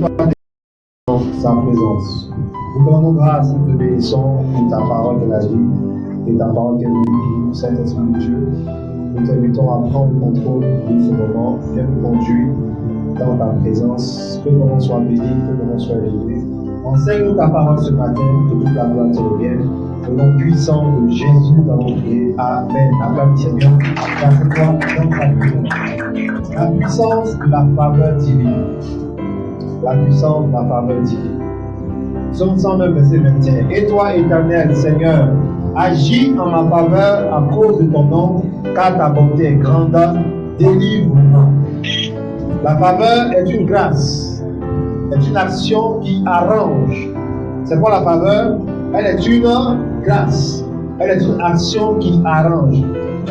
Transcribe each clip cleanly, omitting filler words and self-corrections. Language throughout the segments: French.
sa présence. Nous te rendons grâce, nous te bénissons pour ta parole de la vie et ta parole qui est venue, Saint-Esprit de Dieu. Nous t'invitons à prendre le contrôle de ce moment, viens nous conduire dans ta présence, que ton nom soit béni, que ton nom soit élevé. Enseigne-nous ta parole ce matin, que toute la gloire te revienne. Au nom puissant de Jésus, nous avons prié. Amen. Acclame Seigneur, place-toi dans ta présence. La puissance de la faveur divine. La puissance de la faveur divine. Psaume 109, verset 21. Et toi, éternel Seigneur, agis en ma faveur à cause de ton nom, car ta bonté est grande. Délivre-moi. La faveur est une grâce, est une action qui arrange. C'est quoi la faveur? Elle est une grâce, elle est une action qui arrange.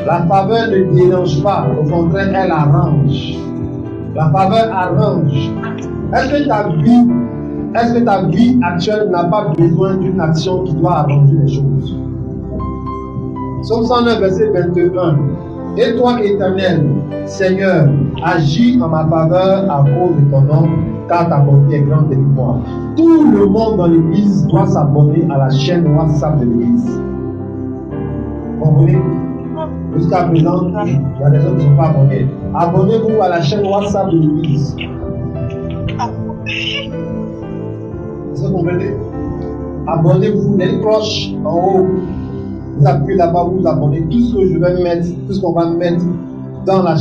La faveur ne dérange pas, au contraire, elle arrange. La faveur arrange. Est-ce que ta vie actuelle n'a pas besoin d'une action qui doit arranger les choses? Psaume 109, verset 21. Et toi, éternel, Seigneur, agis en ma faveur à cause de ton nom, car ta bonté est grande avec moi. Tout le monde dans l'église doit s'abonner à la chaîne WhatsApp de l'église. Vous comprenez? Jusqu'à présent, il y a des gens qui ne sont pas abonnés. Abonnez-vous à la chaîne WhatsApp de l'église. Est-ce que vous comprenez? Abonnez-vous, les cloches en haut. Vous appuyez là-bas, vous vous abonnez. Tout ce que je vais mettre, tout ce qu'on va mettre dans la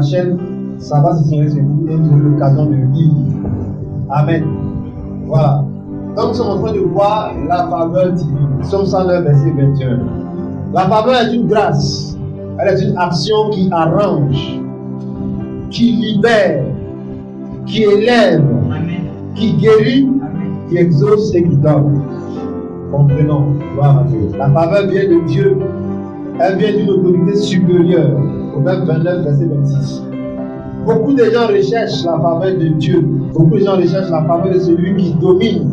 chaîne, ça va se signer sur vous et vous aurez l'occasion de lire. Amen. Voilà. Donc nous sommes en train de voir la faveur divine. Psaume 109, verset 21. La faveur est une grâce. Elle est une action qui arrange, qui libère, qui élève, qui guérit, qui exauce et qui donne. Comprenons, gloire à Dieu. La faveur vient de Dieu. Elle vient d'une autorité supérieure. Proverbe 29, verset 26. Beaucoup de gens recherchent la faveur de Dieu. Beaucoup de gens recherchent la faveur de celui qui domine.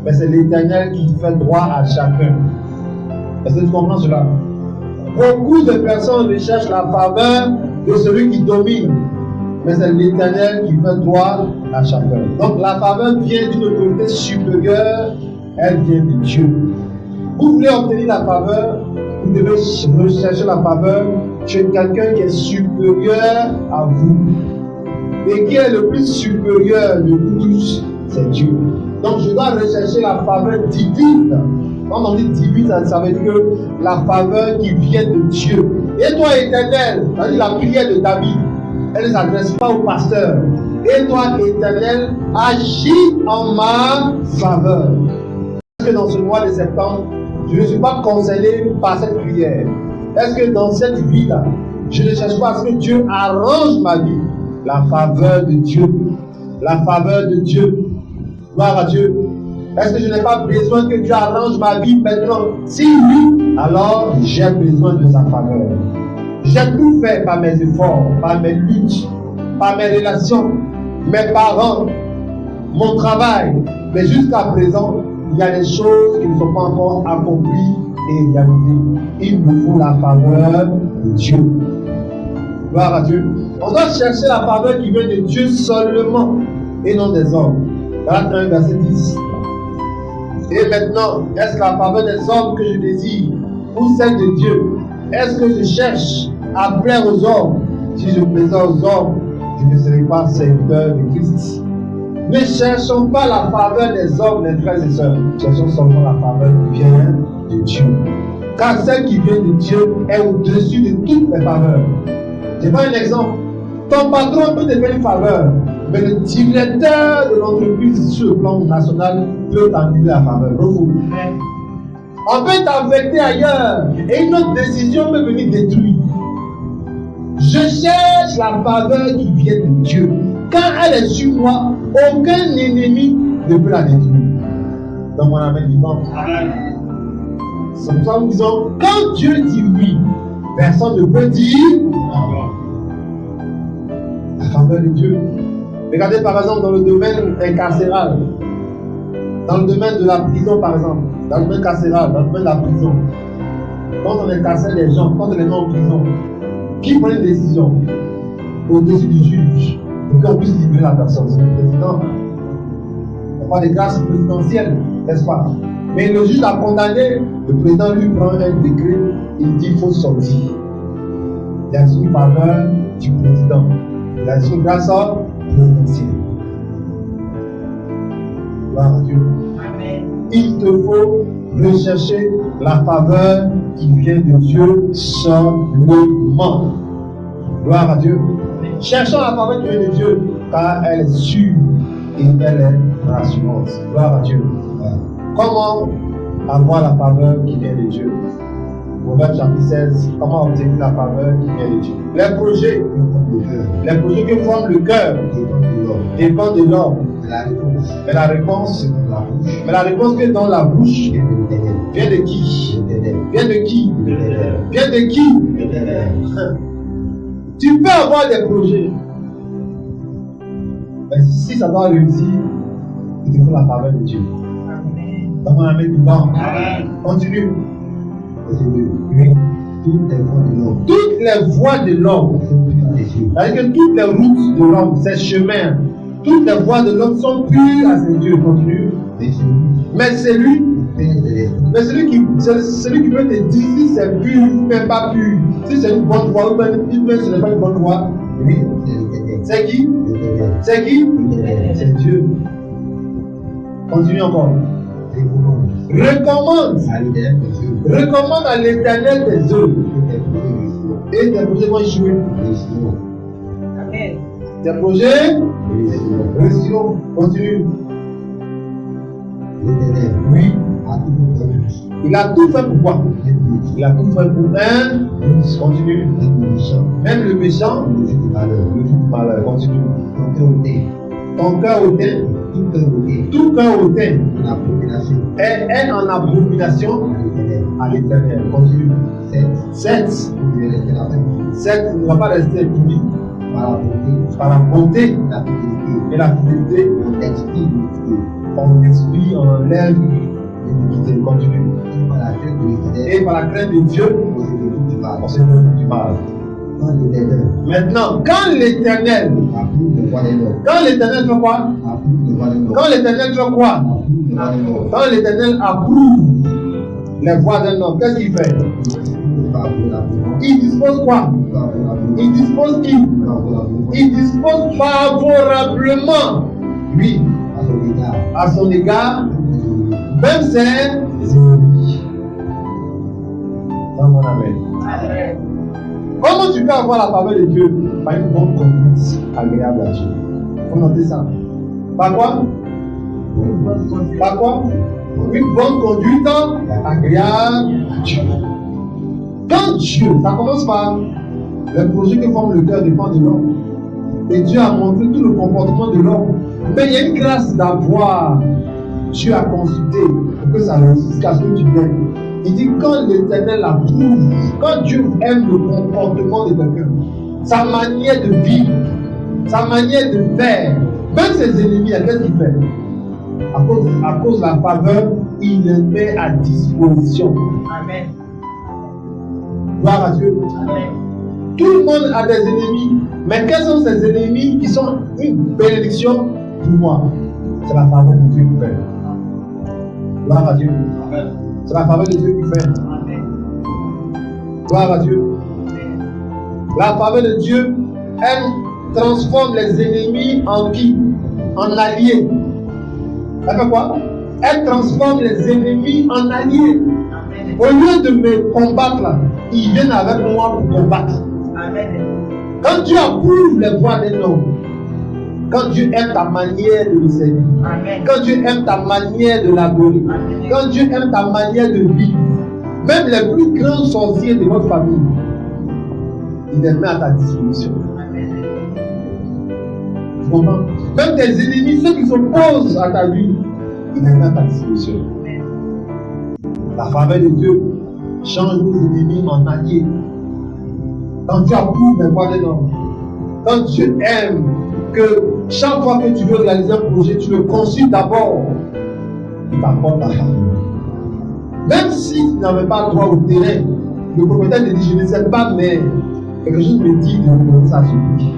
Mais c'est l'Éternel qui fait droit à chacun. Est-ce que tu comprends cela? Beaucoup de personnes recherchent la faveur de celui qui domine. Mais c'est l'Éternel qui fait droit à chacun. Donc la faveur vient d'une autorité supérieure. Elle vient de Dieu. Vous voulez obtenir la faveur, vous devez rechercher la faveur chez quelqu'un qui est supérieur à vous. Et qui est le plus supérieur de vous tous, c'est Dieu. Donc je dois rechercher la faveur divine. Quand on dit divine, ça veut dire que la faveur qui vient de Dieu. Et toi, éternel, c'est-à-dire la prière de David, elle ne s'adresse pas au pasteur. Et toi, éternel, agis en ma faveur. Est-ce que dans ce mois de septembre, je ne suis pas concerné par cette prière? Est-ce que dans cette vie-là, je ne cherche pas à ce que Dieu arrange ma vie? La faveur de Dieu. La faveur de Dieu. Gloire à Dieu. Est-ce que je n'ai pas besoin que Dieu arrange ma vie maintenant? Si oui, alors j'ai besoin de sa faveur. J'ai tout fait par mes efforts, par mes luttes, par mes relations, mes parents, mon travail. Mais jusqu'à présent, il y a des choses qui ne sont pas encore accomplies et réalisées. Il nous faut la faveur de Dieu. Gloire à Dieu. On doit chercher la faveur qui vient de Dieu seulement et non des hommes. Galates 1, verset 10. Et maintenant, est-ce la faveur des hommes que je désire ou celle de Dieu? Est-ce que je cherche à plaire aux hommes? Si je plaisais aux hommes, je ne serais pas serviteur de Christ. Ne cherchons pas la faveur des hommes, mes frères et sœurs. Cherchons seulement la faveur qui vient de Dieu. Car celle qui vient de Dieu est au-dessus de toutes les faveurs. Je prends un exemple. Ton patron peut te faire une faveur, mais le directeur de l'entreprise sur le plan national peut t'annuler la faveur. On peut t'affecter ailleurs et une autre décision peut venir détruire. Je cherche la faveur qui vient de Dieu. Quand elle est sur moi, aucun ennemi ne peut la détruire. Donc on amène vivant. C'est pour ça que nous disons, quand Dieu dit oui, personne ne peut dire non. La faveur de Dieu. Regardez par exemple dans le domaine incarcéral, dans le domaine de la prison par exemple, dans le domaine carcéral, dans le domaine de la prison. Quand on incarcère les gens, quand on les met en prison, qui prend une décision au-dessus du juge pour qu'on puisse libérer la personne? C'est le président. pas de grâce présidentielle, n'est-ce pas? Mais le juge a condamné, le président lui prend un décret, il dit qu'il faut sortir. Il y a une faveur du président. Il y a une grâce présidentielle. Gloire à Dieu. Amen. Il te faut rechercher la faveur qui vient de Dieu seulement. Gloire à Dieu. Cherchons la faveur qui vient de Dieu, car elle est sûre et elle est rassurante. Gloire à Dieu. Comment avoir la faveur qui vient de Dieu? Proverbe chapitre 16, comment obtenir la faveur qui vient de Dieu? Les projets que forme le cœur dépendent de l'homme. Mais la réponse qui est dans la bouche vient de qui? Vient de qui? Vient de qui? Tu peux avoir des projets, mais si ça doit réussir, il te faut la faveur de Dieu. Dans mon ami du banc. Continue. Oui. Toutes les voies de l'homme, c'est-à-dire que toutes les routes de l'homme, ses chemins, toutes les voies de l'homme sont pures à ses yeux. Continue. Mais celui qui peut te dire si c'est pur ou même pas pur, si c'est une bonne voie ou même ce n'est pas une bonne voie, oui. C'est qui? C'est qui? C'est Dieu. Continue encore. Recommande à l'Éternel tes œuvres et tes projets vont échouer. Tes projets réussiront. Continue. Oui. Il a tout fait pour quoi? Il a tout fait pour un. Continue. Même le méchant, le jour du malheur. Continue. Ton cœur hautain, tout cœur hautain est en abomination à l'Éternel. Continue. 7 ne va pas rester impuni par la bonté et la fidélité. On explie, on enlève l'iniquité. Continue. Et par la crainte de Dieu, on se donne du mal. Maintenant, quand l'Éternel fait quoi? Quand l'Éternel fait quoi? Quand l'Éternel approuve les voies d'un homme, qu'est-ce qu'il fait? Il dispose quoi? Il dispose qui? Il dispose favorablement, oui, à son égard, même ses ennemis. Amen. Comment tu peux avoir la faveur de Dieu? Par une bonne conduite agréable à Dieu. Il faut noter ça. Par quoi? Par quoi? Une bonne conduite agréable à Dieu. Quand Dieu, ça commence par le projet que forme le cœur dépend de l'homme. Et Dieu a montré tout le comportement de l'homme. Mais il y a une grâce d'avoir Dieu à consulter pour que ça réussisse, qu'à ce que tu gagnes. Il dit quand l'Éternel approuve, quand Dieu aime le comportement de quelqu'un, sa manière de vivre, sa manière de faire, même ses ennemis, qu'est-ce qu'il fait? À cause de la faveur, il les met à disposition. Amen. Gloire à Dieu. Amen. Tout le monde a des ennemis, mais quels sont ces ennemis qui sont une bénédiction pour moi? C'est la faveur de Dieu qui fait. Gloire à Dieu. Amen. C'est la faveur de Dieu qui fait. Amen. Gloire à Dieu. Amen. La faveur de Dieu, elle transforme les ennemis en qui? En alliés. Elle fait quoi? Elle transforme les ennemis en alliés. Amen. Au lieu de me combattre là, ils viennent avec moi pour combattre. Amen. Quand Dieu approuve les voies d'un homme, quand Dieu aime ta manière de le servir, amen, quand Dieu aime ta manière de l'adorer, amen, quand Dieu aime ta manière de vivre, même les plus grands sorciers de votre famille, il les met à ta disposition. Amen. Tu comprends? Même tes ennemis, ceux qui s'opposent à ta vie, il les met à ta disposition. Amen. La faveur de Dieu change nos ennemis en alliés. Quand tu approuves les voies d'un homme, quand Dieu aime que chaque fois que tu veux réaliser un projet, tu le consultes d'abord, il t'apporte la faveur. Même si tu n'avais pas droit au terrain, le propriétaire te dit, je ne sais pas, mais quelque chose me dit de donner ça sur lui.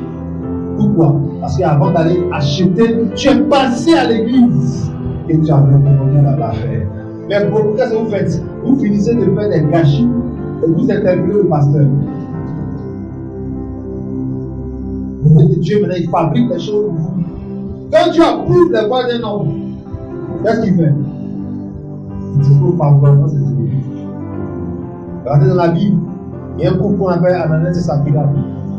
Pourquoi? Parce qu'avant d'aller acheter, tu es passé à l'église. que tu as recommandé là-bas à faire. Mais beaucoup, qu'est-ce que vous faites? Vous finissez de faire des gâchis et vous interpellez le pasteur. Vous dites que Dieu maintenant il fabrique les choses pour vous. Quand tu approuves les voix d'un homme, qu'est-ce qu'il fait? Il dispose favorablement ses ennemis. Regardez dans la Bible, il y a un couple qu'on appelle Ananias et Saphira.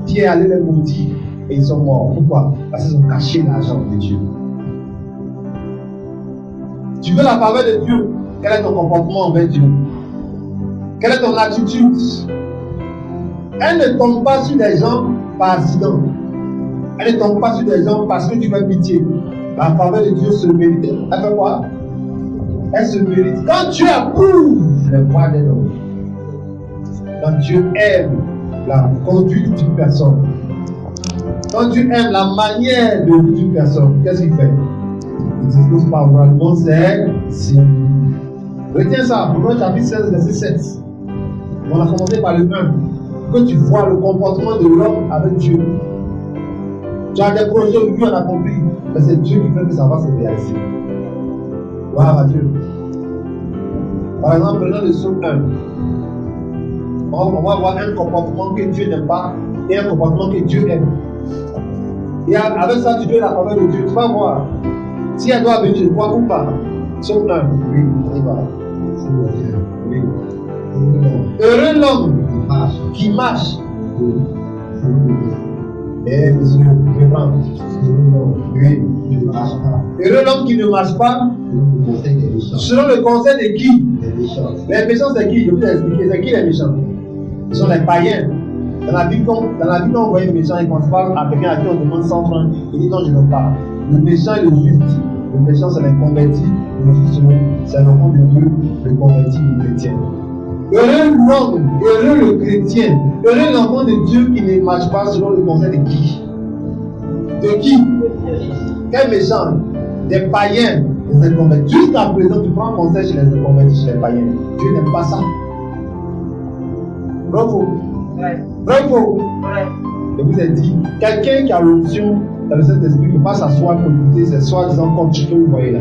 Pierre allait les maudire et ils sont morts. Pourquoi? Parce qu'ils ont caché l'argent de Dieu. Tu veux la faveur de Dieu? Quel est ton comportement envers Dieu? Quelle est ton attitude? Elle ne tombe pas sur des gens par accident. Elle ne tombe pas sur des gens parce que tu fais pitié. La faveur de Dieu se mérite. Elle fait quoi? Elle se mérite. Quand Dieu approuve les voies des hommes, quand Dieu aime la conduite d'une personne, quand Dieu aime la manière de vivre d'une personne, qu'est-ce qu'il fait? Il dispose favorablement ses signes. Retiens ça, Romains chapitre 16, verset 7. On a commencé par le 1. Que tu vois le comportement de l'homme avec Dieu. Tu as des projets où Dieu en a compris, mais c'est Dieu qui fait que ça va se réaliser. Gloire à Dieu. Par exemple, prenons le psaume 1. On va voir un comportement que Dieu n'aime pas et un comportement que Dieu aime. Et avec ça, tu veux la faveur de Dieu. Tu vas voir si elle doit venir chez toi ou pas. Psaume 1. Oui, on y va. Oui. Heureux l'homme qui marche. Eh, monsieur, je prends. Oui, je ne marche pas. Heureux l'homme qui ne marche pas. Selon le conseil de qui? Les méchants, c'est qui? Je vais vous expliquer. C'est qui les méchants? Ce sont les païens. Dans la Bible, quand on voit un méchant, il ne pense pas à quelqu'un à qui on demande 100 francs. Il dit non, je ne veux pas. Le méchant est le juste. Le méchant, c'est l'inconverti. Le juste, c'est l'enfant de Dieu, le converti, le chrétien. Heureux l'homme, heureux le chrétien, heureux l'enfant de Dieu qui ne marche pas selon le conseil de qui? De qui? Quel méchant? Des païens, des inconvertis. Jusqu'à présent, tu prends conseil chez les inconvertis, chez les païens. Dieu n'aime pas ça. Bravo. Ouais. Bravo. Ouais. Je vous ai dit, quelqu'un qui a l'option dans le Saint-Esprit ne peut pas s'asseoir pour écouter ces soi-disant coachs que vous voyez là.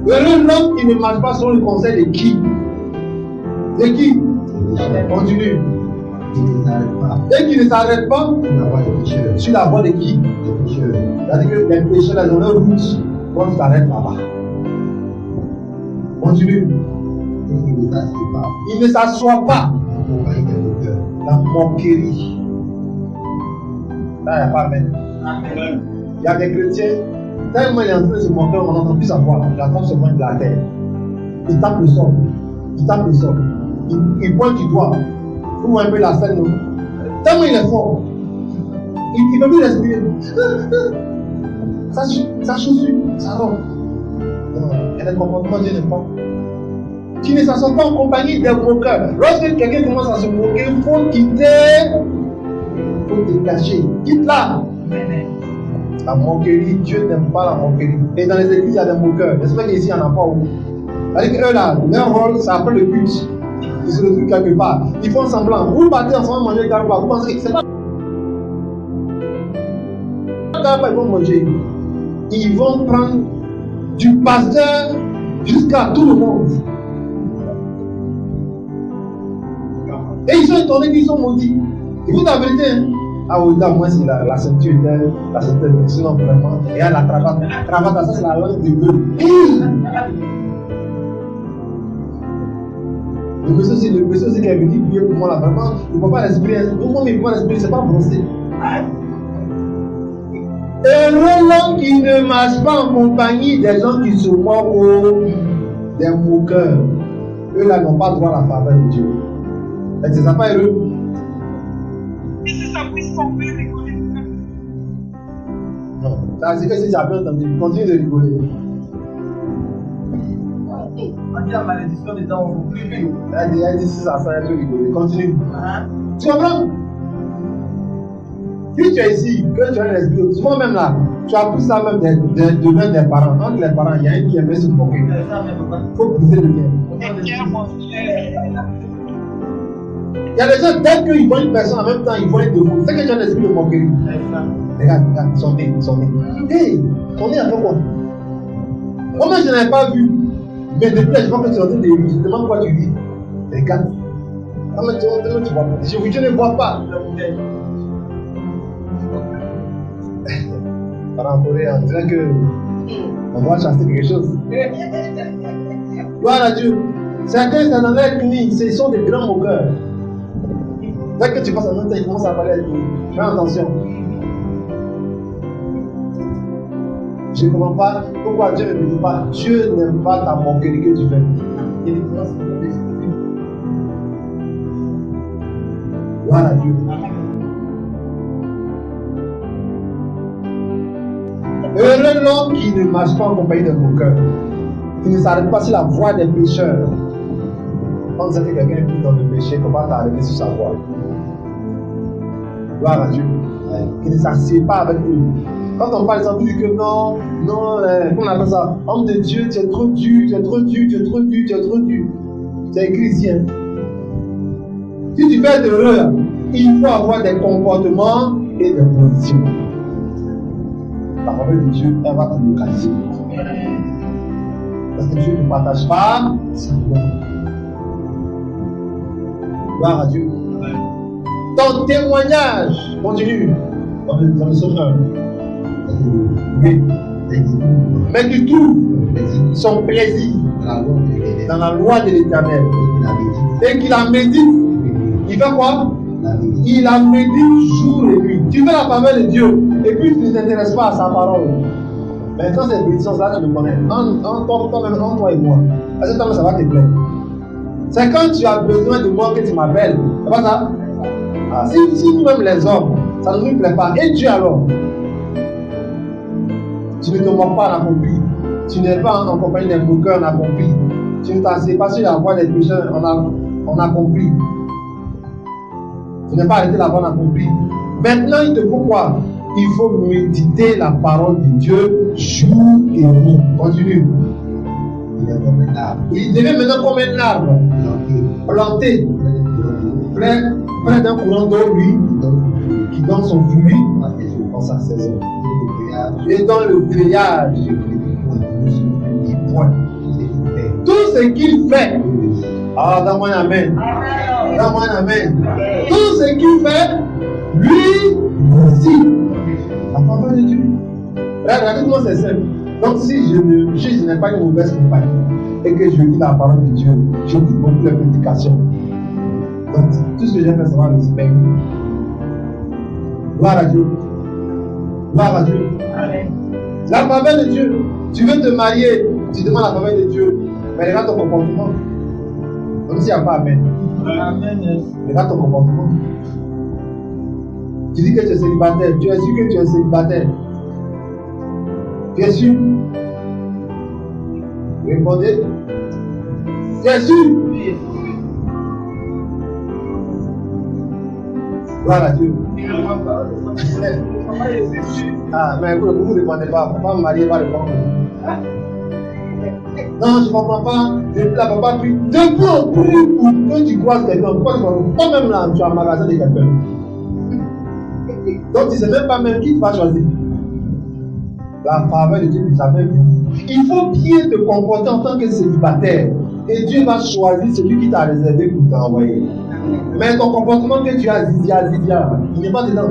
Heureux l'homme qui ne marche pas selon le conseil de qui? De qui? Continue. Et qui ne s'arrête pas sur la voie de qui? C'est-à-dire que les pécheurs, ils ont leur route. Quand tu t'arrêtes là-bas. Continue. Il ne s'assoit pas. La moquerie. Là, il n'y a pas amen. Il y a des chrétiens. Tellement il est en train de se moquer, on n'entend plus sa voix. La femme se pointe de la terre. Il tape le sol. Il tape le sol. Il pointe du doigt. Vous voyez un peu la scène, non? Tellement il est fort. Il ne peut plus respirer. Sa chaussure, sa robe. Il y a des comportements Dieu n'aime pas. Qui ne s'assoit pas en compagnie des moqueurs. Lorsque quelqu'un commence à se moquer, il faut quitter. Il faut te cacher. Quitte là. La moquerie, Dieu n'aime pas la moquerie. Et dans les églises, il y a des moqueurs. J'espère qu'ici, il n'y en a pas où. C'est-à-dire qu'eux là, leur rôle, c'est après le culte. Ils se retrouvent quelque part. Ils font semblant. Vous partez ensemble manger quelque part. Vous pensez que c'est pas. Ils vont manger. Ils vont prendre du pasteur jusqu'à tout le monde. Et ils sont étonnés qu'ils sont maudits. Et vous, la vérité, hein? Ah oui, là, moi, c'est la ceinture interne, la ceinture interne, sinon vraiment, et à la cravate. La cravate, ça, c'est la langue de Dieu. Le monsieur aussi qui est venu prier pour moi, là, vraiment, il ne peut pas respirer. Moi, il ne peut pas respirer, c'est pas brossé. Heureux l'homme qui ne marche pas en compagnie des gens qui se moquent, des moqueurs. Eux, là, n'ont pas droit à la faveur de Dieu. C'est ça, pas heureux. Et si ça puisse tomber, rigoler. Non, ça c'est que si j'ai bien entendu, continue de rigoler. On dit la malédiction des dents, on ne peut plus. Elle dit si ça sert, elle peut rigoler. Continue. Tu comprends? Si tu es ici, que tu as un esprit, souvent même là, tu as pris ça même devant des parents. Entre les parents, il y a un qui aime se moquer. Il faut briser le lien. Il y a des gens, dès qu'ils voient une personne en même temps, ils voient un défaut. C'est que tu as un esprit de moquerie. Regarde, son nez. Hey, ton nez a fait quoi? Moi-même, je n'avais pas vu. Mais depuis là, je vois que tu es en train de lire. Je te demande quoi tu lis. Regarde. Ah, mais tu vois pas. Je ne vois pas. Par en Corée, on dirait que on doit chasser quelque chose. Gloire à Dieu. Certains, ça n'en est qu'une. Ce sont des grands moqueurs. Dès que tu passes en même temps, ils commencent à parler avec nous. Fais attention. Je ne comprends pas pourquoi Dieu ne me dit pas. Dieu n'aime pas ta moquerie que tu fais. Gloire à Dieu. Heureux l'homme qui ne marche pas en compagnie de moqueurs, qui ne s'arrête pas sur la voie des pécheurs. Quand vous êtes quelqu'un qui est dans le péché, comment t'arrêter sur sa voie? Gloire à Dieu. Qui ne s'assied pas avec eux. Quand on parle, ils disent que non, comment on appelle ça? Homme de Dieu, tu es trop dur, tu es trop dur. C'est écrit ici. Hein? Si tu veux être heureux, il faut avoir des comportements et des positions. La parole de Dieu, elle va te localiser. Parce que Dieu ne partage pas sa gloire. Gloire à Dieu. Ton témoignage continue dans le psaume 1. Oui. Mais tu trouves son plaisir dans la loi de l'Éternel. Et qu'il la médite. Il fait quoi? Il la médite jour et nuit. Tu veux la faveur de Dieu et puis tu ne t'intéresses pas à sa parole. Mais quand cette bénédiction-là, tu le connais. Toi-même, entre toi et moi. À ce temps-là, ça va te plaire. C'est quand tu as besoin de moi que tu m'appelles. C'est pas ça? Ah, si nous-mêmes les hommes, ça ne nous plaît pas. Et Dieu alors? Tu ne te moques pas en accompli. Tu n'es pas en compagnie des moqueurs en accompli. Tu ne t'assieds pas sur la voie des pécheurs en accompli. Tu n'es pas arrêté la voie en accompli. Maintenant, il te faut quoi? Il faut méditer la parole de Dieu jour et nuit. Continue. Il devient maintenant comme un arbre planté près d'un courant d'eau, lui, qui donne son fruit dans sa saison. Et dans le feuillage, tout ce qu'il fait, donne-moi un amen. Donne-moi un amen. Tout ce qu'il fait, lui aussi. La faveur de Dieu. Regardez comment c'est simple. Donc, si je n'ai pas une mauvaise compagnie et que je lis la parole de Dieu, je lis beaucoup de prédications. Donc, tout ce que j'ai fait, ça va le respect. Gloire à Dieu. Gloire à Dieu. Amen. La faveur de Dieu. Tu veux te marier, tu demandes la faveur de Dieu. Mais regarde ton comportement. Comme s'il n'y a pas Amen. Amen. Regarde ton comportement. Tu dis que tu es célibataire. Tu es sûr que tu es célibataire. Tu es sûr? Répondez. Tu es sûr? Gloire à Dieu. Ah, mais vous ne répondez pas. Papa me marier va répondre. Non, je ne comprends pas. Depuis là, papa prie. Depuis on prie pour que tu croises quelqu'un. Toi-même là, tu as un magasin de quelqu'un. Donc tu ne sais même pas même qui tu vas choisir. La faveur de Dieu n'est jamais venue. Il faut bien te comporter en tant que célibataire. Et Dieu va choisir celui qui t'a réservé pour t'envoyer. Mais ton comportement que tu as, Zidia, il n'est pas dedans.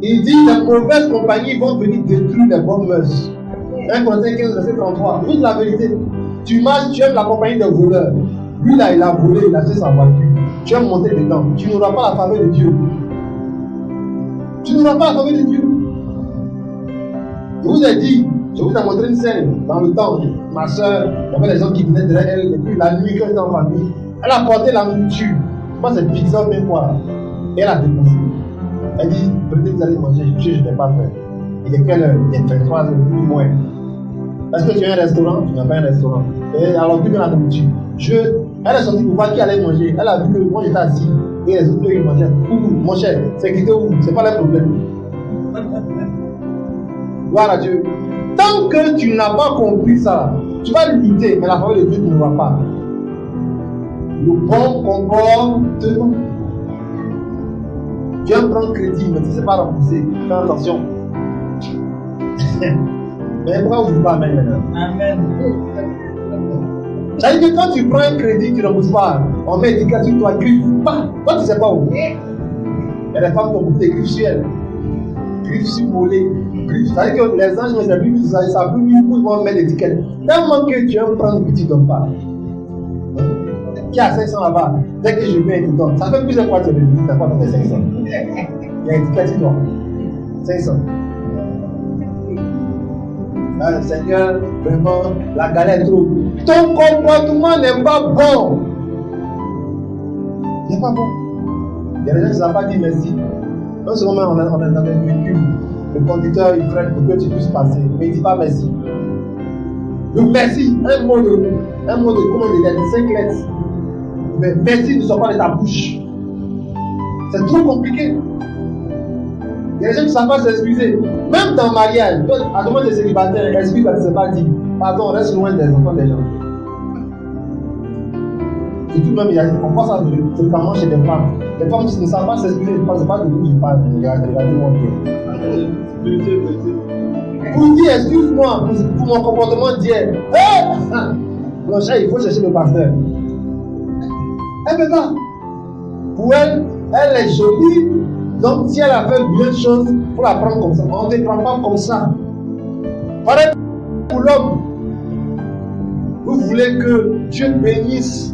Il dit les mauvaises compagnies vont venir détruire les bonnes mœurs. 1 Corinthiens 15, verset 33. Oui, la vérité. Tu marches, tu aimes la compagnie des voleurs. Lui là, il a volé, il a acheté sa voiture. Tu aimes monter dedans. Tu n'auras pas la faveur de Dieu. Tu n'auras pas la faveur de Dieu. Je vous ai dit, je vous ai montré une scène dans le temps. Ma soeur, il y avait des gens qui venaient derrière elle, et puis la nuit, quand elle était en famille, elle a porté la nourriture. Moi, c'est pizza, même quoi. Et elle a déposé. Elle dit, peut-être vous allez manger, je n'ai pas faim. Il est quelle heure? Il est 23 heures, plus ou moins. Est-ce que tu as un restaurant? Tu n'as pas un restaurant. Et alors, tu viens la nourriture. Elle est sortie pour voir qui allait manger. Elle a vu que moi j'étais assis. Et les autres, ils mangeaient. Mon cher, c'est quitté où? C'est pas le problème. Gloire à Dieu. Tant que tu n'as pas compris ça, tu vas lutter, mais la faveur de Dieu ne va pas. Le bon comportement. Tu viens prendre crédit, mais tu ne sais pas rembourser. Fais attention. Mais pourquoi vous ne dites pas Amen maintenant? Amen. Ça veut dire que quand tu prends un crédit, tu ne rembourses pas. On met étiquette sur toi, griffe. Toi, tu ne sais pas où. Il y a des femmes qui ont beaucoup de griffes sur elles. Griffes sur mollet. Griffes. Ça veut dire que les anges, mais plus, ça ne plus où ils vont mettre l'étiquette. Tellement que tu viens prendre, puis tu ne donnes pas. Qui a 500 là-bas? Dès que je viens, il te donne. Ça fait plusieurs fois que tu as dit, tu n'as pas donné 500. Il y a une étiquette sur toi. 500. Ah, Seigneur, vraiment, la galère est trop. Ton comportement n'est pas bon. Il n'est pas bon. Il y a des gens qui ne savent pas dire merci. Non seulement on est dans un véhicule, le conducteur il freine pour que tu puisses passer, mais il ne dit pas merci. Donc merci, un mot de combien de lettres? 5 lettres. Mais merci ne sort pas de ta bouche. C'est trop compliqué. Il y a des gens qui ne savent pas s'excuser. Même dans le mariage, à demande des célibataires, excuse, ça ne s'est pas dit. Pardon, reste loin des enfants des gens. Et tout de même, on pense à fréquemment chez des femmes. Les femmes qui ne savent pas s'excuser, je ne pense pas de vous, je parle. Regardez-moi bien. Pour dire excuse-moi pour mon comportement d'hier. Mon chat, il faut chercher le pasteur. Elle ne peut pas. Pour elle, elle est jolie. Donc, si elle a fait bien de choses, il faut la prendre comme ça. On ne te prend pas comme ça. Pareil pour l'homme. Vous voulez que Dieu bénisse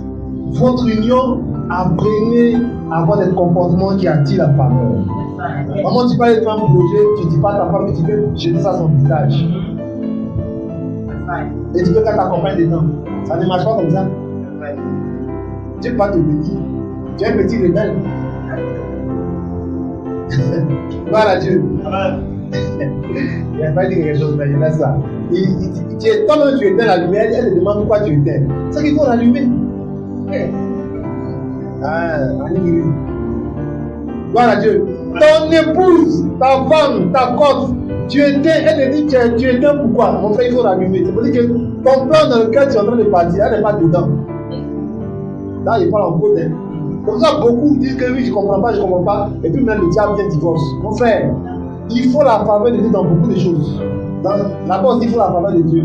votre union, apprenez à avoir des comportements qui attirent la faveur. Maman, tu parles de faire un projet, tu ne dis pas à ta femme que tu veux jeter ça à son visage. Et tu veux qu'elle t'accompagne dedans. Ça ne marche pas comme ça. Dieu ne va pas te bénir. Tu es un petit rebelle. Gloire à Dieu. Il n'a pas dit quelque chose, mais il a ça. Toi-même, tu éteins la lumière, elle te demande pourquoi tu éteins. C'est qu'il faut l'allumer. Gloire à Dieu. Ton épouse, ta femme, ta cote, tu éteins, elle te dit tu éteins pourquoi? Mon frère, il faut l'allumer. C'est pour dire que ton plan dans lequel tu es en train de partir, elle n'est pas dedans. Là, il parle en code. Comme ça, beaucoup disent que oui, je ne comprends pas, et puis même le diable vient divorce. Mon frère, il faut la faveur de Dieu dans beaucoup de choses. D'abord, il faut la faveur de Dieu.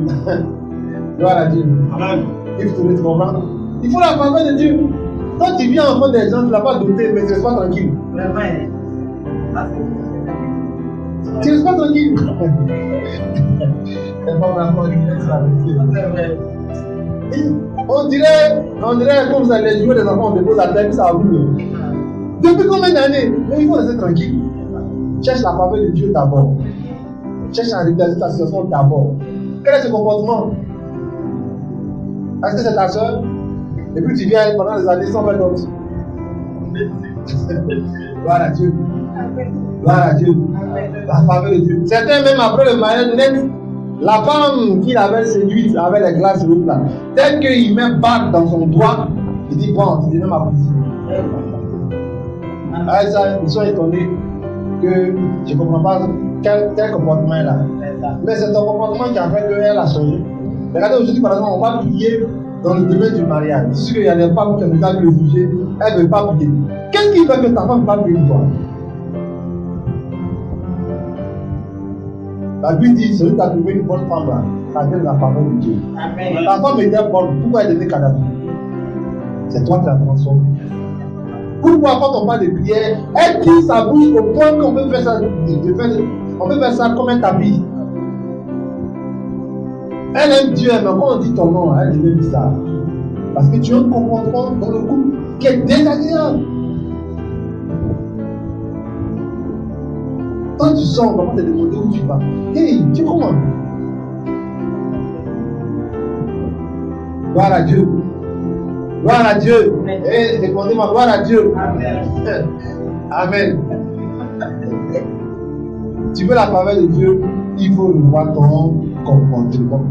Gloire à Dieu. Amen. Il faut te comprendre. Il faut la faveur de Dieu. Quand tu viens en front des gens, tu ne l'as pas doté, mais tu ne restes pas tranquille. Tu ne restes pas tranquille. On dirait comme ça, les joueurs des enfants, on dépose la tête, ça roule. Depuis combien d'années? Mais il faut rester tranquille. Cherche la faveur de Dieu d'abord. Cherche à régler ta situation d'abord. Quel est ce comportement? Est-ce que c'est ta soeur? Et puis tu viens pendant des années sans faire d'autres. Gloire à Dieu. Gloire à Dieu. La faveur de Dieu. Certains, même après le mariage net, la femme qu'il avait séduite avec les glaces rouges là, dès qu'il met bague dans son doigt, il dit bon, tu deviens ma cousine. Ils sont étonnés que je ne comprends pas quel comportement elle a. Mais c'est ton comportement qui a fait qu'elle a changé. Regardez aujourd'hui par exemple, on va prier dans le domaine du mariage. Je suis sûr qu'il y a des femmes qui ont déjà réfugiées, elles ne veulent pas prier. Qu'est-ce qui fait que ta femme ne va pas prier pour toi? La Bible dit, celui qui a trouvé une bonne femme là, ça vient de la faveur de Dieu. Amen. Ta femme était bonne, pourquoi elle était cadavre? C'est toi qui l'as transformée. Pourquoi quand on parle de prière, elle tire sa bouche au point qu'on peut faire ça, on peut faire ça comme un tapis. Elle aime Dieu, mais quand on dit ton nom, elle devient bizarre. Parce que tu as un comportement dans le couple qui est désagréable. Quand tu sors, on va te demander où tu vas. Hey, tu comment? Gloire à Dieu. Gloire à Dieu. Et répondez-moi, gloire à Dieu. Amen. Amen. Tu veux la faveur de Dieu, il faut revoir ton comportement.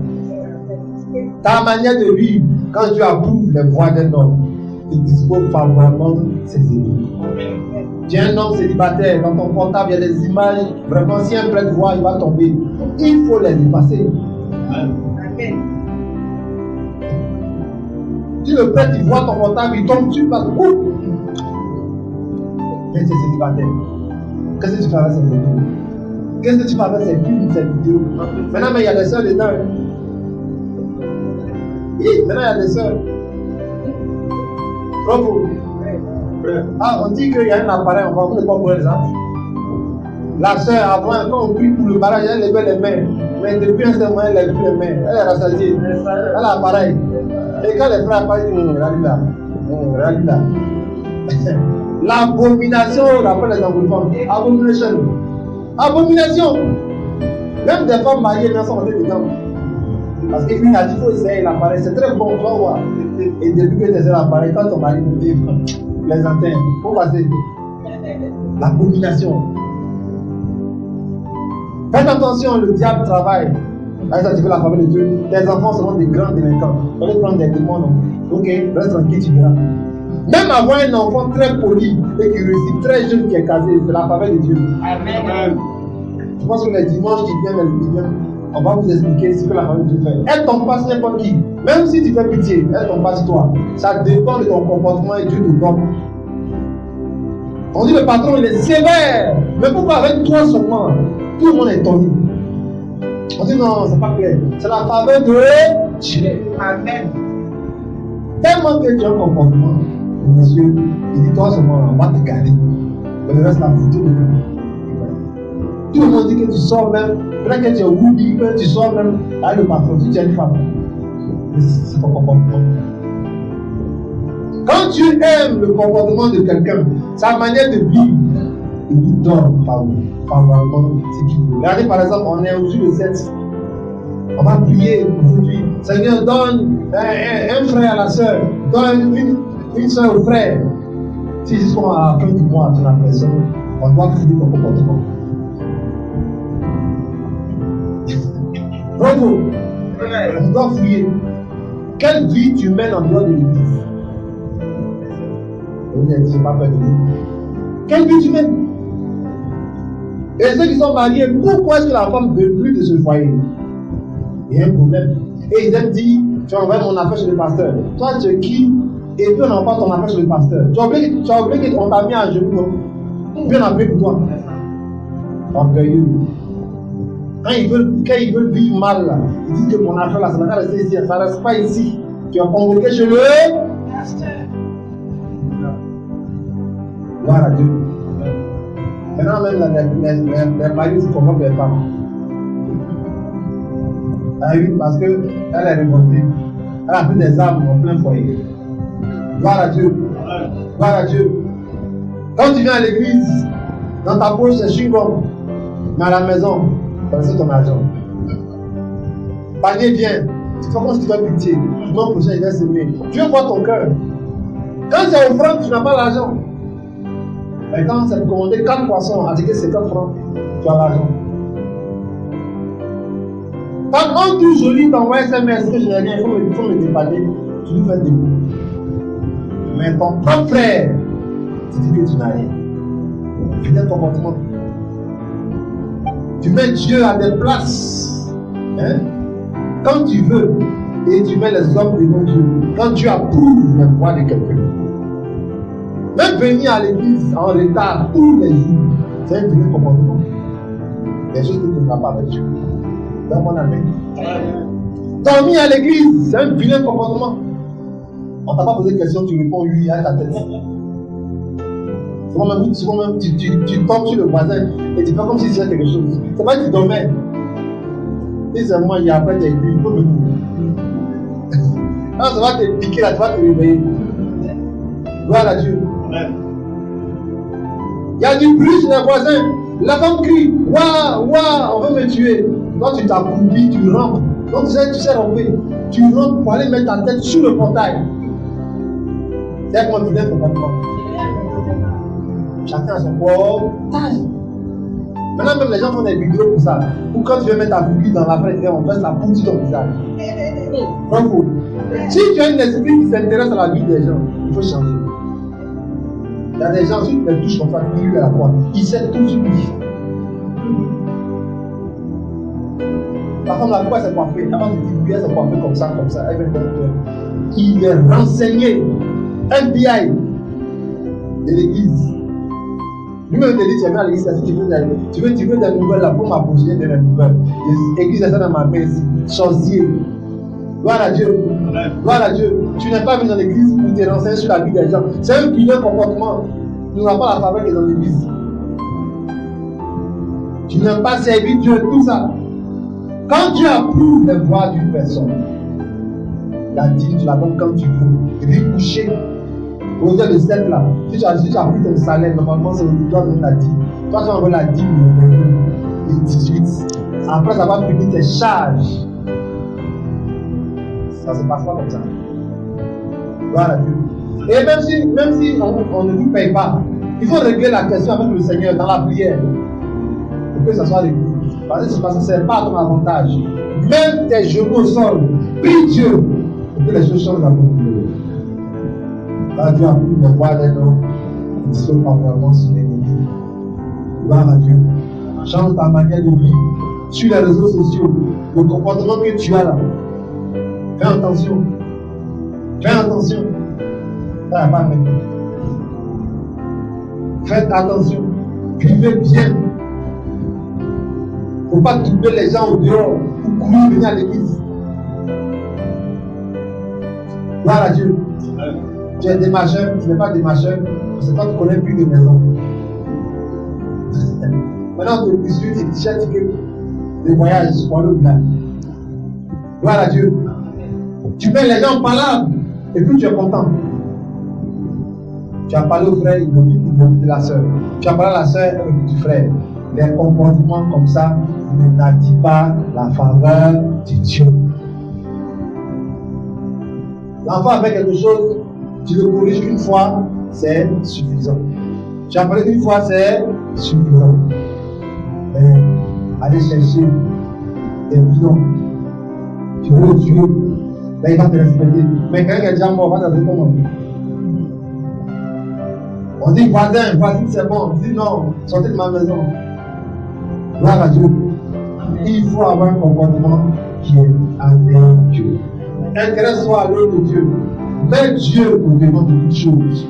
Ta manière de vivre, quand tu approuves les voies d'un homme, il dispose favorablement ses ennemis. Tu es un homme célibataire, dans ton portable, il y a des images, vraiment, si un prêtre voit, il va tomber. Il faut les dépasser. Amen. Si le prêtre il voit ton portable, il tombe, tu vas te couper. Mais c'est célibataire. Qu'est-ce que tu fais avec ces vidéos? Qu'est-ce que tu fais avec ces films, ces vidéos? Maintenant, mais il y a des sœurs dedans. Oui, maintenant, il y a des sœurs. Bravo. Ah, on dit qu'il y a un appareil, on va vous ne pas pour exemple. La sœur, avant, quand on prie pour le barrage, elle levait les mains. Mais depuis un certain moment, elle lève plus les mains. Elle est rassasiée. Elle a l'appareil. Et quand les frères parlent, ils disent, regarde là. Regarde là. L'abomination, on appelle les anglophones. Abomination. Abomination. Même des femmes mariées, elles sont rentrées dedans. Parce qu'il a dit qu'il faut essayer l'appareil. C'est très bon, tu vas voir. Et depuis que tu essaies l'appareil, quand ton mari te dit, les antennes, il faut passer. L'abomination. Faites attention, le diable travaille. Avec ça, tu veux la famille de Dieu. Tes enfants seront des grands délinquants. Tu vas les prendre des démons, non? Ok, reste tranquille, tu verras. Même avoir un enfant très poli et qui réussit, très jeune, qui est casé, c'est la faveur de Dieu. Amen. Je pense que les dimanches qui viennent, on va vous expliquer ce que la famille de Dieu fait. Elle tombe pas sur n'importe qui. Même si tu fais pitié, elle tombe pas sur toi. Ça dépend de ton comportement et Dieu te donne. On dit le patron, il est sévère. Mais pourquoi avec toi seulement? Tout le monde est tombé. On dit non, c'est pas clair. C'est la faveur de Dieu. Amen. Tellement que tu as un comportement, monsieur, il dit toi seulement, on va te garder. Mais le reste, la photo de Dieu. Tout le monde dit que tu sors même, peut-être que tu es Woody, que tu sors même avec le patron, si tu es une femme. C'est ton comportement. Quand tu aimes le comportement de quelqu'un, sa manière de vivre, il vous donne favorablement ce qu'il veut. Regardez par exemple, on est au-dessus de 7. On va prier aujourd'hui. Seigneur, donne un frère à la soeur, donne une soeur au frère. Si jusqu'à la fin du mois, tu n'as personne, on doit crier ton comportement. Bravo. On doit fouiller. Quelle vie tu mènes en dehors de l'église? Vous n'avez dit, je n'ai pas peur de vous. Quelle vie tu mènes? Et ceux qui sont mariés, pourquoi est-ce que la femme ne veut plus de ce foyer? Il y a un problème. Et ils aiment dire, tu as envoyé mon affaire chez le pasteur. Toi, tu es qui? Et puis on envoie ton affaire chez le pasteur. Tu as oublié qu'on t'a mis à genoux, non? Bien appelé pour toi. Orgueilleux. Quand ils veulent vivre mal, là, ils disent que mon affaire là, ça va rester ici, ça ne reste pas ici. Tu es convoqué chez le pasteur. Gloire à Dieu. Maintenant, même les maris se convoquent les femmes. Ah oui, parce qu'elle est révoltée. Elle a pris des armes en plein foyer. Gloire à Dieu. Gloire à Dieu. Quand tu viens à l'église, dans ta poche, c'est chewing-gum. Mais à la maison, c'est ton argent. Panier vient. Tu fais comme si tu fais pitié. Non, prochain, il va s'aimer. Dieu voit ton cœur. Quand c'est offrande, tu n'as pas l'argent. Mais quand c'est commandé 4 poissons, à dire que c'est 4 francs, tu as l'argent. Quand on dit joli dans SMS que je n'ai rien, il faut me dépanner, tu lui fais des mots. Mais ton propre frère, tu dis que tu n'as rien. Fidèle comportement. Tu mets Dieu à des places. Hein? Quand tu veux, et tu mets les hommes devant Dieu. Quand Dieu approuve la voix de quelqu'un. Même venir à l'église en retard tous les jours, c'est un vilain comportement. Des choses que tu ne vas pas avec Dieu. Dans mon amen. Dormir à l'église, c'est un vilain comportement. On ne t'a pas posé de question, tu réponds oui à ta tête. Souvent même tu tombes sur le voisin et tu fais comme si c'était quelque chose. C'est pas que tu dormais. Et c'est moi, il y a après tes cuits, il faut venir. Quand ça va te piquer là, tu vas te réveiller. Gloire à Dieu. Il y a du bruit chez les voisins. La femme crie, waouh, waouh, on veut me tuer. Quand tu t'approupis, tu rentres. Donc tu sais ramper. Tu rentres pour aller mettre ta tête sur le portail. C'est comme un vilain comportement. Chacun a son portail. Maintenant, même les gens font des vidéos pour ça. Ou quand tu veux mettre ta figure dans la presse, on passe la poudre sur ton visage. Bravo. Si tu as une esprit qui s'intéresse à la vie des gens, il faut changer. Il y a des gens, si tu les touches comme ça, qui lui à la croix, ils savent tout sur lui. Par contre, la croix s'est coiffée. Avant de dire, elle s'est coiffée comme ça, avec un docteur. Il est renseigné. FBI de l'église. Lui-même te dit, tu es venu à l'église, tu veux des nouvelles là pour m'approcher de les nouvelles. L'église est dans ma main ici, chosier. Gloire à Dieu. Gloire à Dieu. Tu n'es pas venu dans l'église pour te renseigner sur la vie des gens. C'est un vilain comportement. Nous n'avons pas la faveur qui est dans l'église. Tu n'as pas servi Dieu, tout ça. Quand Dieu approuve les voies d'une personne, la dîme, tu la donnes comme tu veux. Et puis coucher. Au lieu de cette là, si tu as pris ton salaire, normalement, c'est tu dois donner la dîme. Toi, tu vas envoyer la dîme le 18. Après avoir fini tes charges. Ça se passe pas comme ça. Gloire à Dieu. Et même si on ne vous paye pas, il faut régler la question avec le Seigneur dans la prière. Pour que ça soit réglé. Parce que ce n'est pas à ton avantage. Même tes genoux au sol, prie Dieu pour que les choses changent dans ton vie. Là, Dieu a pu me voir les noms qui sont pas vraiment sur l'ennemi. Gloire à Dieu. Change ta manière de vivre sur les réseaux sociaux. Le comportement que tu as là. Fais attention. Fais attention. Ça n'a pas fait. Faites attention. Vivez bien. Il ne faut pas trouver les gens au dehors pour courir venir à l'église. Gloire à Dieu. Tu es démarcheur, tu n'es pas démarcheur, c'est toi qui connais plus de maisons. Maintenant, tu es sur tes t-shirts de voyage pour aller au village. Gloire à Dieu. Tu mets les gens parlables et puis tu es content. Tu as parlé au frère, il dit de la soeur. Tu as parlé à la soeur, du frère. Les comportements comme ça ne n'attirent pas la faveur de Dieu. L'enfant a fait quelque chose, tu le corriges qu'une fois, c'est suffisant. Tu as parlé qu'une fois, c'est suffisant. Mais allez chercher des bidons. Tu veux le tuer, là il va te respecter. Mais quand il est déjà mort, on va te dire comment. On dit voisin, c'est bon. On dit non, sortez de ma maison. Gloire à Dieu. Il faut avoir un comportement qui est avec Dieu. Intéresse-toi à l'œuvre de Dieu. Mets Dieu au devant de toutes choses.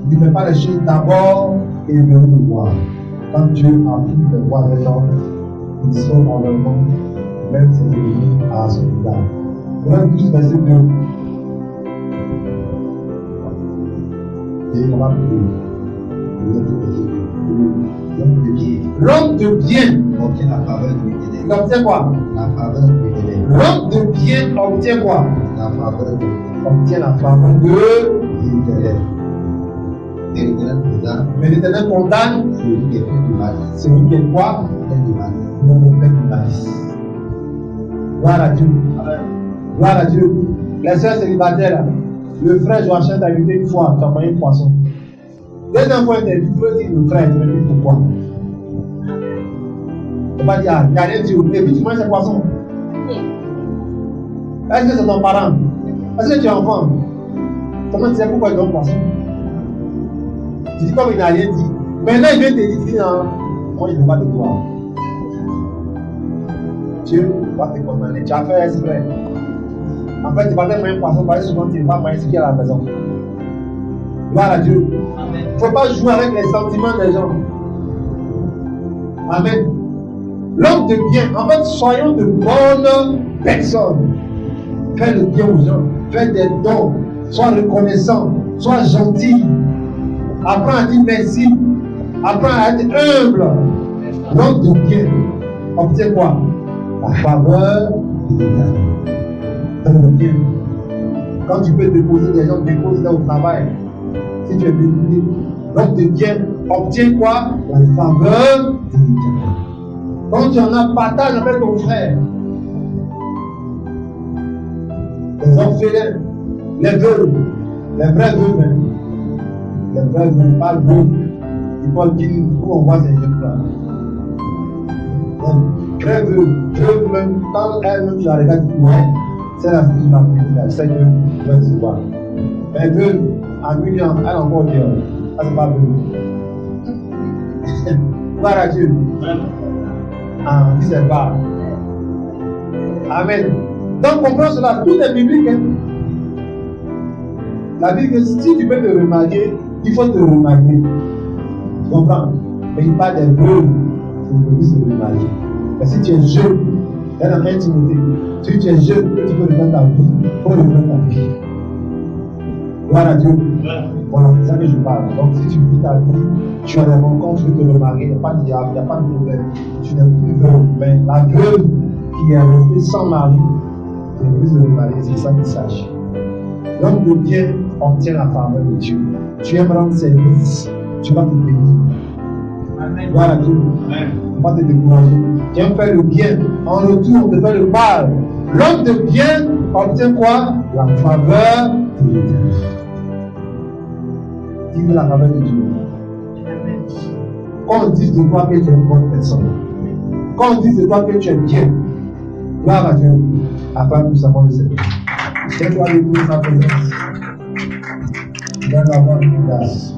Ne fais pas les choses d'abord et de le voir. Quand Dieu a pu le voir les gens, ils sont dans leur monde, même ses ennemis à son égard. Romains 12, verset 2. Et on va l'homme de bien obtient la faveur de l'Éternel. Il obtient quoi? La faveur de l'Éternel. L'homme de bien obtient quoi? La faveur de l'Éternel. Obtient la faveur de l'Éternel. Et l'Éternel condamne. Mais l'Éternel condamne celui qui est fait du mal. Celui qui est quoi? Fait du mal. Non, fait du mal. Gloire à Dieu. Gloire à Dieu. Les sœurs célibataires, le frère Joachim t'a invité une fois, tu as payé un poisson. Deuxième fois, il faut dire le frère, tu me dis pourquoi. Tu ne vas pas dire, il n'y a rien dit, et puis tu manges ces poissons. Est-ce que c'est ton parent? Est-ce que tu es enfant? Comment tu sais pourquoi il donne poisson? Tu dis comme il n'a rien dit. Maintenant il vient te dire, tu dis non, moi je ne veux pas te voir. Dieu va te condamner. Tu as fait exprès. En fait, tu vas te manger un poisson, parce que souvent tu ne vas pas manger ce qu'il y a à la maison. Gloire à Dieu. Il ne faut pas jouer avec les sentiments des gens. Amen. L'homme de bien, en fait, soyons de bonnes personnes. Fais le bien aux gens, fais des dons, sois reconnaissant, sois gentil. Apprends à dire merci, apprends à être humble. L'homme de bien obtient quoi? La faveur de l'État. L'homme de bien. Quand tu peux déposer des gens, dépose-les au travail. Si tu es déposé, l'homme de bien obtient quoi? La faveur de l'État. Quand tu en as, partage avec ton frère. Les orphelins, les veuves, les vrais veuves. Les vrais veuves, pas veuves. Ils peuvent dire où on voit ces jeunes-là. Les vrais veuves, même quand elle-même, tu la regardes, tu dis, ouais, c'est la fille qui m'a pris là, je sais que je vais se voir. Mais veuve, en million, elle encore dire, ça c'est pas veuve. Gloire à Dieu. Ah, dit c'est pas. Amen. Donc, comprends cela, tout est biblique. Hein? La Bible, si tu peux te remarquer, il faut te remarquer. Tu comprends? Mais il parle des veuves, c'est pour lui se remarier. Mais si tu es jeune, dans l'intimité, si tu es jeune, tu peux reprendre ta vie, il faut reprendre ta vie. Gloire à Dieu. Voilà, c'est ça que je parle. Donc si tu vis ta vie, tu as des rencontres, tu veux te remarier, il n'y a pas de diable, il n'y a pas de problème. Tu n'es plus veuve. Mais la veuve qui est restée sans mari, c'est plus se remarier, c'est ça qu'il s'agit. L'homme de bien obtient la faveur de Dieu. Tu aimes rendre service, tu vas te bénir. Amen. Gloire à Dieu. On va te décourager. Tu aimes faire le bien, en retour on te fait le mal. L'homme de bien obtient quoi? La faveur de Dieu. Qui veut la faveur de Dieu? Quand on dit de toi que tu es une bonne personne, quand on dit de toi que tu es bien, gloire à Dieu, appelle puissamment le Seigneur. Laisse-toi découvrir sa présence. Donne la voix de grâce.